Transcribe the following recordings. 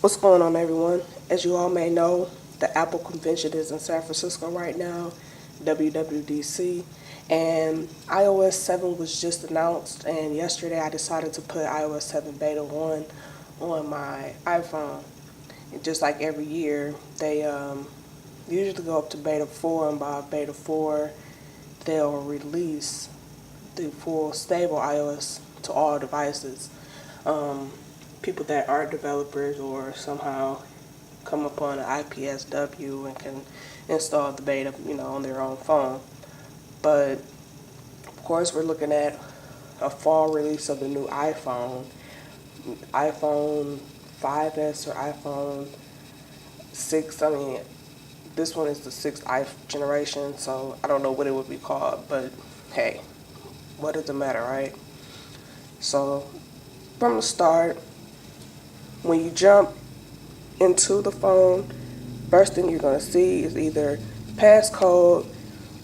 What's going on, everyone? As you all may know, the Apple convention is in San Francisco right now, WWDC, and iOS 7 was just announced, and yesterday I decided to put iOS 7 Beta 1 on my iPhone. And just like every year, they usually go up to Beta 4, and by Beta 4, they'll release the full stable iOS to all devices. People that aren't developers or somehow come upon an IPSW and can install the beta, on their own phone. But of course, we're looking at a fall release of the new iPhone 5S or iPhone 6. I mean, this one is the sixth generation, so I don't know what it would be called, but hey, what does it matter, right? So from the start, when you jump into the phone, first thing you're going to see is either passcode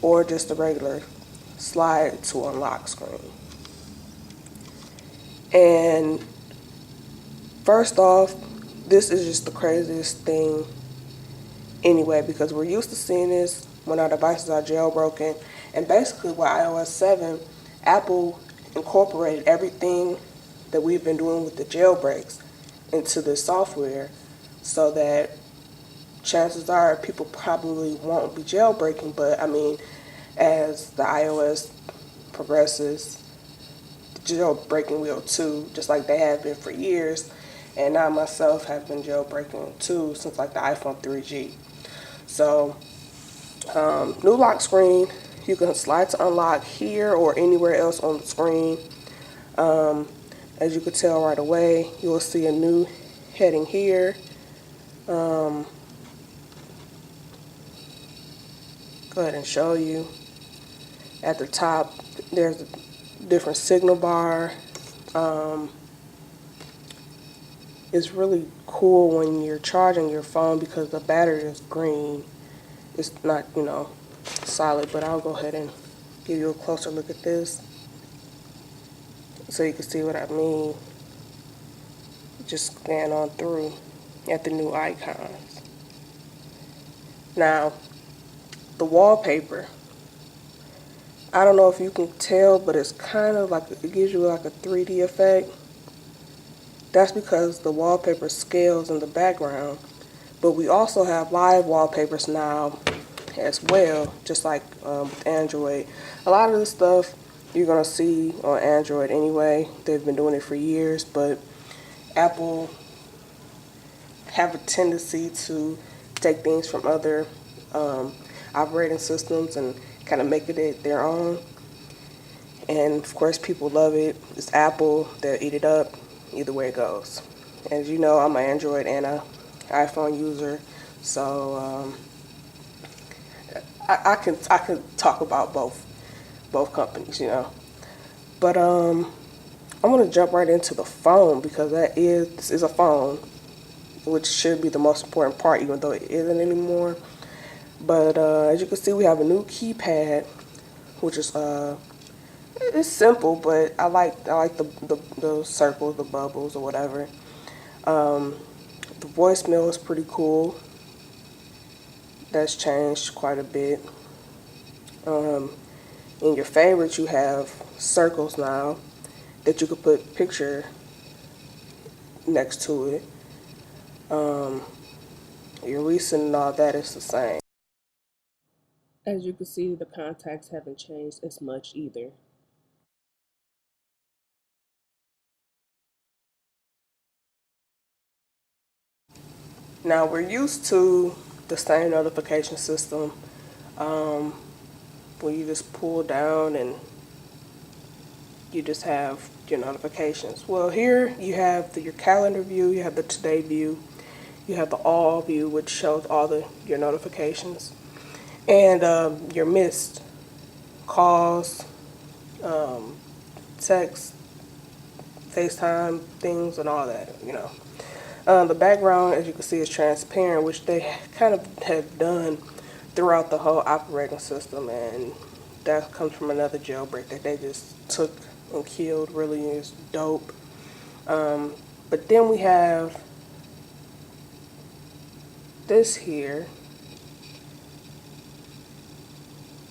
or just a regular slide to unlock screen. And first off, this is just the craziest thing anyway, because we're used to seeing this when our devices are jailbroken. And basically with iOS 7, Apple incorporated everything that we've been doing with the jailbreaks into the software, so that chances are people probably won't be jailbreaking. But I mean, as the iOS progresses, the jailbreaking will too, just like they have been for years. And I myself have been jailbreaking too since like the iPhone 3G. So new lock screen, you can slide to unlock here or anywhere else on the screen. As you can tell right away, you will see a new heading here. Go ahead and show you. At the top, there's a different signal bar. It's really cool when you're charging your phone because the battery is green. It's not, solid, but I'll go ahead and give you a closer look at this so you can see what I mean. Just scan on through at the new icons. Now, the wallpaper, I don't know if you can tell, but it's kind of like, it gives you like a 3D effect. That's because the wallpaper scales in the background. But we also have live wallpapers now as well, just like with Android. A lot of the stuff you're going to see on Android anyway. They've been doing it for years, but Apple have a tendency to take things from other operating systems and kind of make it their own. And of course, people love it. It's Apple, they'll eat it up either way it goes. As you know, I'm an Android and an iPhone user, so I can talk about both companies, But I'm gonna jump right into the phone, because this is a phone, which should be the most important part, even though it isn't anymore. But as you can see, we have a new keypad, which is it's simple, but I like the circles, the bubbles, or whatever. The voicemail is pretty cool. That's changed quite a bit. In your favorites, you have circles now that you could put picture next to it. Your recent and all that is the same. As you can see, the contacts haven't changed as much either. Now we're used to the same notification system, um, where you just pull down and you just have your notifications. Well, here you have your calendar view, you have the today view, you have the all view, which shows all your notifications, and your missed calls, text, FaceTime things, and all that. The background, as you can see, is transparent, which they kind of have done throughout the whole operating system, and that comes from another jailbreak that they just took and killed. Really is dope. But then we have this here,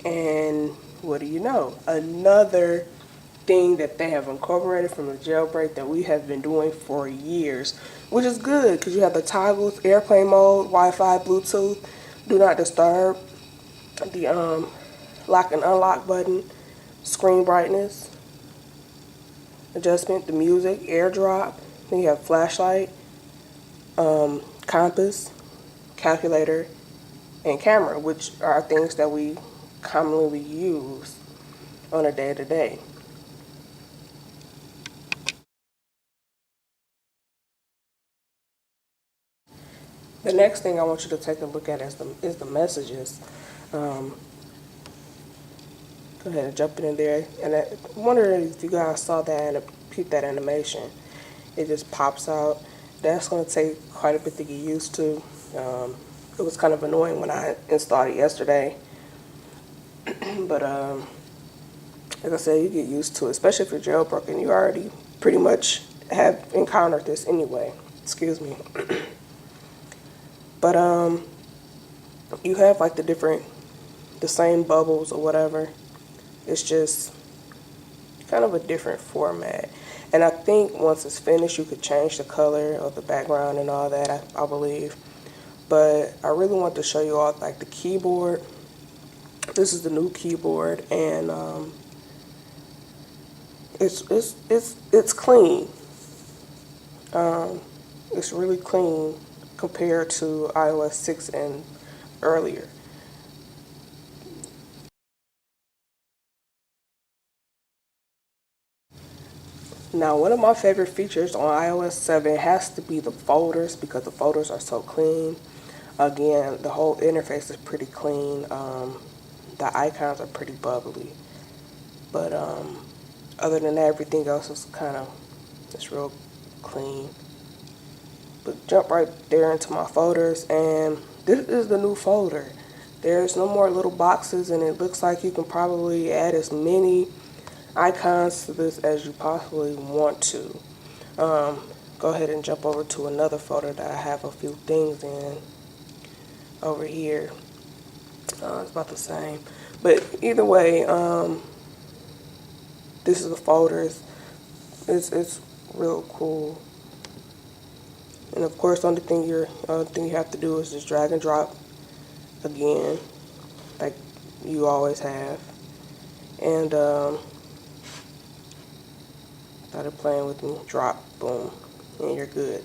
and what do you know? Another thing that they have incorporated from the jailbreak that we have been doing for years, which is good because you have the toggles, airplane mode, Wi-Fi, Bluetooth, do not disturb, the lock and unlock button, screen brightness adjustment, the music, airdrop. Then you have flashlight, compass, calculator, and camera, which are things that we commonly use on a day-to-day. The next thing I want you to take a look at is the messages. Um, Go ahead and jump in there. And I wonder if you guys saw that and peeped that animation. It just pops out. That's going to take quite a bit to get used to. It was kind of annoying when I installed it yesterday. But like I said, you get used to it, especially if you're jailbroken. You already pretty much have encountered this anyway. Excuse me. But you have like the same bubbles or whatever. It's just kind of a different format. And I think once it's finished, you could change the color of the background and all that, I believe. But I really want to show you all like the keyboard. This is the new keyboard, and it's clean. It's really clean compared to iOS 6 and earlier. Now, one of my favorite features on iOS 7 has to be the folders because the folders are so clean. Again, the whole interface is pretty clean. The icons are pretty bubbly. But other than that, everything else is it's real clean. But jump right there into my folders, and this is the new folder. There's no more little boxes, and it looks like you can probably add as many icons to this as you possibly want to. Go ahead and jump over to another folder that I have a few things in over here. It's about the same. But either way, this is the folders. It's real cool. And of course, the only thing you have to do is just drag and drop again, like you always have. And started playing with me, drop, boom, and you're good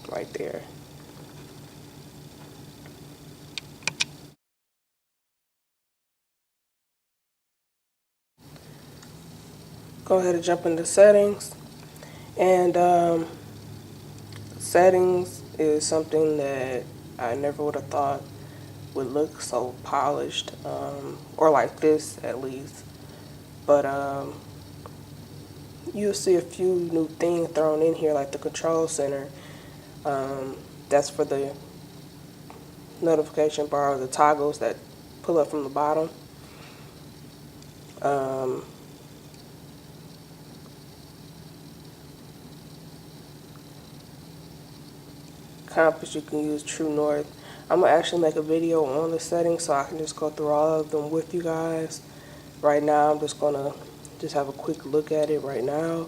right there. Go ahead and jump into settings, and settings is something that I never would have thought would look so polished, or like this at least. But you'll see a few new things thrown in here, like the control center. That's for the notification bar, or the toggles that pull up from the bottom. Um, Compass, you can use true north. I'm gonna actually make a video on the settings so I can just go through all of them with you guys. Right now, I'm just gonna have a quick look at it right now.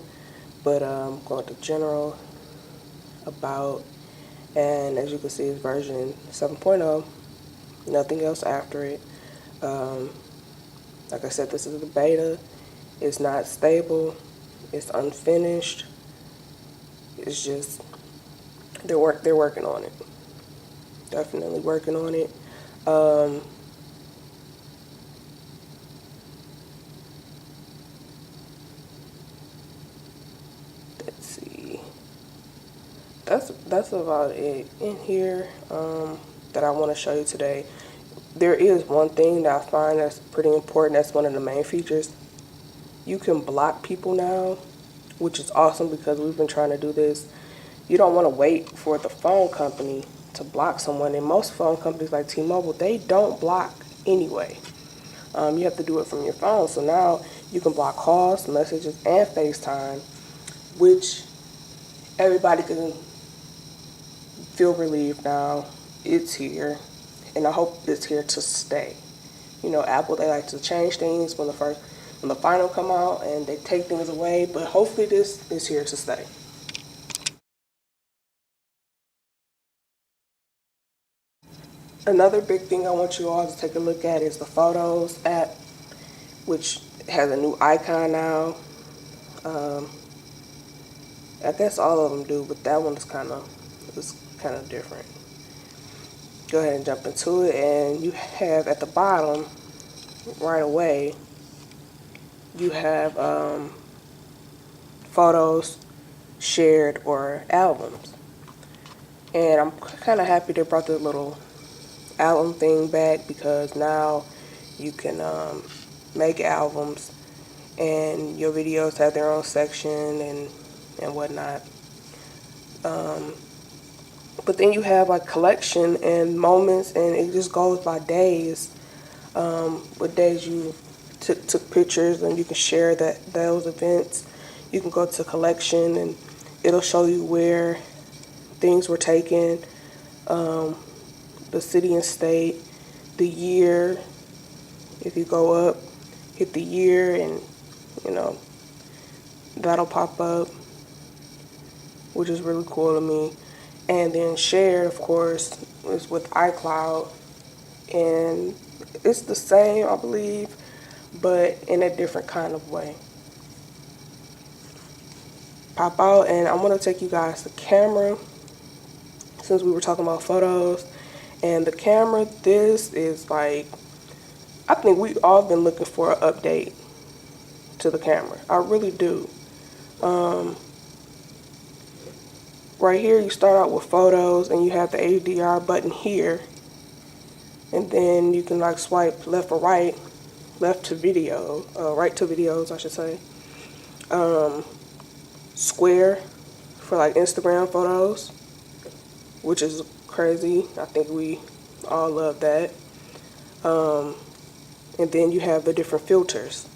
But going to general, about, and as you can see, it's version 7.0. Nothing else after it. Um, like I said, this is the beta. It's not stable. It's unfinished. It's just they're working on it. Definitely working on it. Um, let's see. That's about it in here that I want to show you today. There is one thing that I find that's pretty important. That's one of the main features. You can block people now, which is awesome because we've been trying to do this. You don't want to wait for the phone company to block someone. And most phone companies like T-Mobile, they don't block anyway. You have to do it from your phone. So now you can block calls, messages, and FaceTime, which everybody can feel relieved now. it's here, and I hope it's here to stay. You know, Apple, they like to change things when the final come out, and they take things away, but hopefully this is here to stay. Another big thing I want you all to take a look at is the Photos app, which has a new icon now. Um, I guess all of them do, but that one is kind of different. Go ahead and jump into it, and you have at the bottom right away, you have photos, shared, or albums. And I'm kind of happy they brought the little album thing back, because now you can make albums, and your videos have their own section and whatnot. Um, but then you have like collection and moments, and it just goes by days. What days you took pictures, and you can share those events. You can go to collection, and it'll show you where things were taken, um, the city and state, the year. If you go up, hit the year, and you know that'll pop up, which is really cool to me. And then share, of course, is with iCloud, and it's the same, I believe, but in a different kind of way. Pop out, and I'm gonna take you guys to camera, since we were talking about photos. And the camera, this is like, I think we all been looking for an update to the camera. I really do. Um, right here, you start out with photos, and you have the HDR button here, and then you can like swipe left or right, left to video, right to videos, I should say. Um, square for like Instagram photos, which is crazy. I think we all love that. Um, and then you have the different filters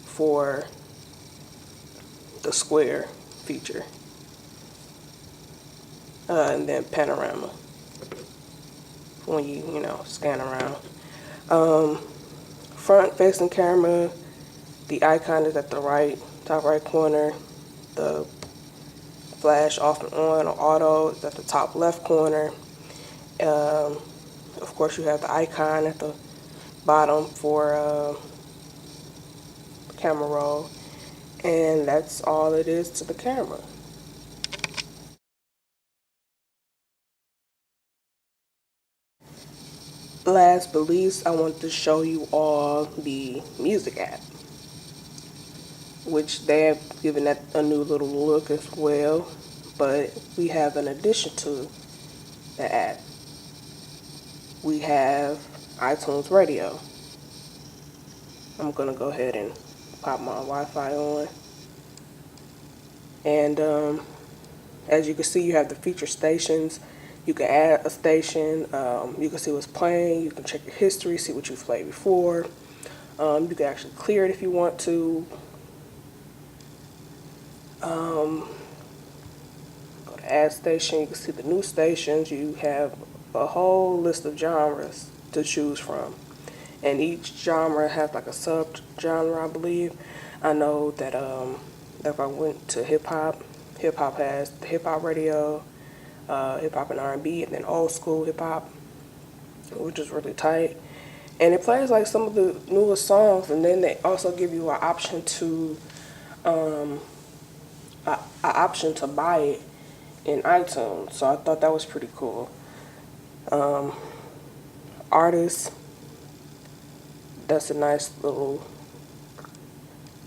for the square feature, and then panorama when you know scan around. Um, front facing camera, the icon is at the top right corner. The flash off and on or auto is at the top left corner. Um, of course, you have the icon at the bottom for camera roll, and that's all it is to the camera. Last but least, I want to show you all the music app, which they have given that a new little look as well. But we have an addition to the app. We have iTunes Radio. I'm gonna go ahead and pop my Wi-Fi on, and as you can see, you have the feature stations. You can add a station. You can see what's playing. You can check your history, see what you've played before. You can actually clear it if you want to. Um, Go to add station. You can see the new stations. You have a whole list of genres to choose from, and each genre has like a sub genre, I believe. I know that if I went to hip hop has the hip hop radio, hip hop and R&B, and then old school hip hop, which is really tight. And it plays like some of the newest songs, and then they also give you an option to um, buy it in iTunes. So I thought that was pretty cool. Um, artists, that's a nice little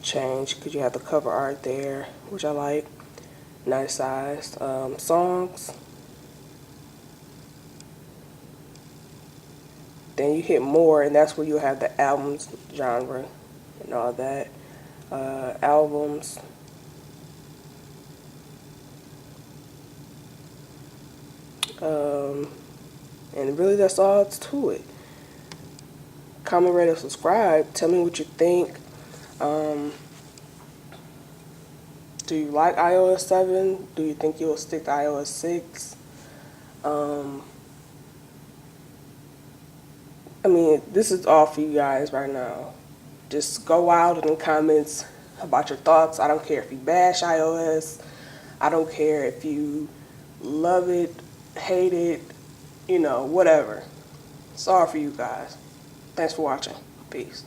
change, because you have the cover art there, which I like. Nice size. Songs. Then you hit more, and that's where you have the albums genre and all that. Albums. Um, and really, that's all to it. Comment, rate, and subscribe. Tell me what you think. Um, do you like iOS 7? Do you think you'll stick to iOS 6? Um, I mean, this is all for you guys right now. Just go out in the comments about your thoughts. I don't care if you bash iOS. I don't care if you love it, hate it, whatever. It's all for you guys. Thanks for watching. Peace.